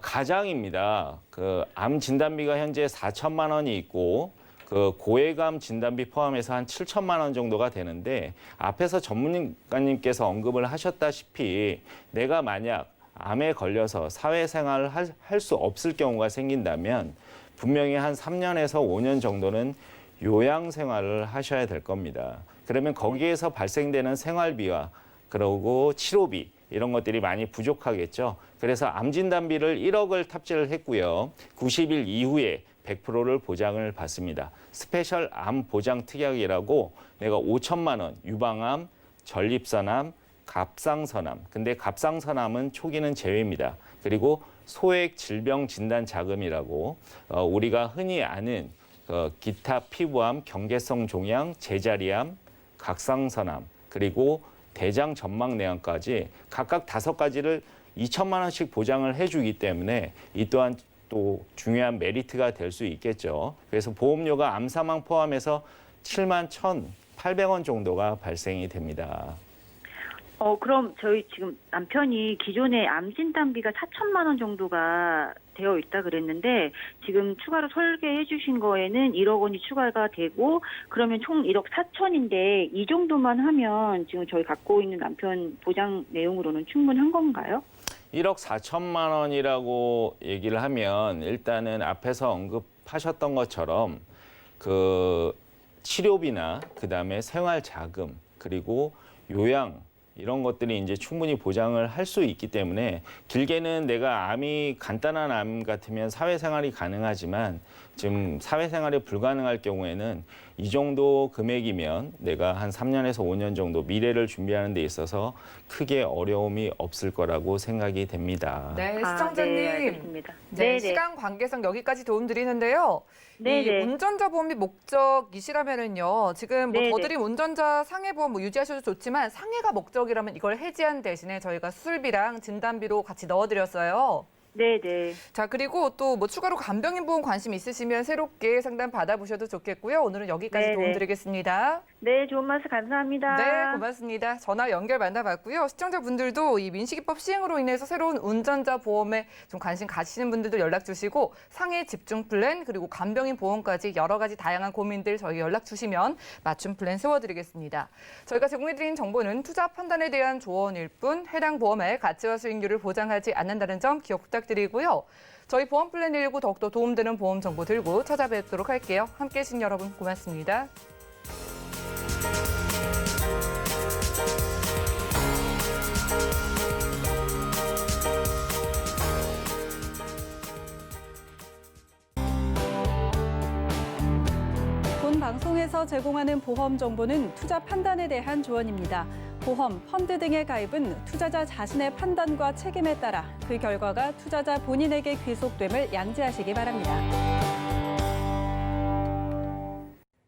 가장입니다. 그 암 진단비가 현재 4천만 원이 있고 그 고액암 진단비 포함해서 한 7천만 원 정도가 되는데 앞에서 전문가님께서 언급을 하셨다시피 내가 만약 암에 걸려서 사회생활을 할 수 없을 경우가 생긴다면 분명히 한 3년에서 5년 정도는 요양생활을 하셔야 될 겁니다. 그러면 거기에서 발생되는 생활비와 그리고 치료비 이런 것들이 많이 부족하겠죠. 그래서 암진단비를 1억을 탑재를 했고요. 90일 이후에 100%를 보장을 받습니다. 스페셜 암 보장 특약이라고 내가 5천만 원 유방암, 전립선암, 갑상선암. 근데 갑상선암은 초기는 제외입니다. 그리고 소액 질병 진단 자금이라고 우리가 흔히 아는 기타 피부암, 경계성 종양, 제자리암, 각상선암, 그리고 대장 전망내암까지 각각 5가지를 2천만 원씩 보장을 해주기 때문에 이 또한 또 중요한 메리트가 될 수 있겠죠. 그래서 보험료가 암사망 포함해서 7만 1,800원 정도가 발생이 됩니다. 그럼 저희 지금 남편이 기존에 암 진단비가 4천만 원 정도가 되어 있다 그랬는데 지금 추가로 설계해 주신 거에는 1억 원이 추가가 되고 그러면 총 1억 4천인데 이 정도만 하면 지금 저희 갖고 있는 남편 보장 내용으로는 충분한 건가요? 1억 4천만 원이라고 얘기를 하면 일단은 앞에서 언급하셨던 것처럼 그 치료비나 그다음에 생활 자금 그리고 요양 이런 것들이 이제 충분히 보장을 할 수 있기 때문에 길게는 내가 암이 간단한 암 같으면 사회생활이 가능하지만 지금 사회생활이 불가능할 경우에는 이 정도 금액이면 내가 한 3년에서 5년 정도 미래를 준비하는 데 있어서 크게 어려움이 없을 거라고 생각이 됩니다. 네, 아, 시청자님. 네, 알겠습니다. 네, 네네. 시간 관계상 여기까지 도움 드리는데요. 이 네네. 운전자 보험이 목적이시라면은요. 지금 뭐 네네. 더드림 운전자 상해 보험 뭐 유지하셔도 좋지만 상해가 목적이라면 이걸 해지한 대신에 저희가 수술비랑 진단비로 같이 넣어드렸어요. 네네. 자, 그리고 또 뭐 추가로 간병인 보험 관심 있으시면 새롭게 상담 받아보셔도 좋겠고요. 오늘은 여기까지 네네. 도움 드리겠습니다. 네, 좋은 말씀 감사합니다. 네, 고맙습니다. 전화 연결 만나봤고요. 시청자분들도 이 민식이법 시행으로 인해서 새로운 운전자 보험에 좀 관심 가시는 분들도 연락 주시고 상해 집중 플랜 그리고 간병인 보험까지 여러 가지 다양한 고민들 저희 연락 주시면 맞춤 플랜 세워드리겠습니다. 저희가 제공해드린 정보는 투자 판단에 대한 조언일 뿐 해당 보험의 가치와 수익률을 보장하지 않는다는 점 기억 부탁드리고요. 저희 보험 플랜 119 더욱더 도움되는 보험 정보 들고 찾아뵙도록 할게요. 함께해 주신 여러분 고맙습니다. 본 방송에서 제공하는 보험 정보는 투자 판단에 대한 조언입니다. 보험, 펀드 등의 가입은 투자자 자신의 판단과 책임에 따라 그 결과가 투자자 본인에게 귀속됨을 양지하시기 바랍니다.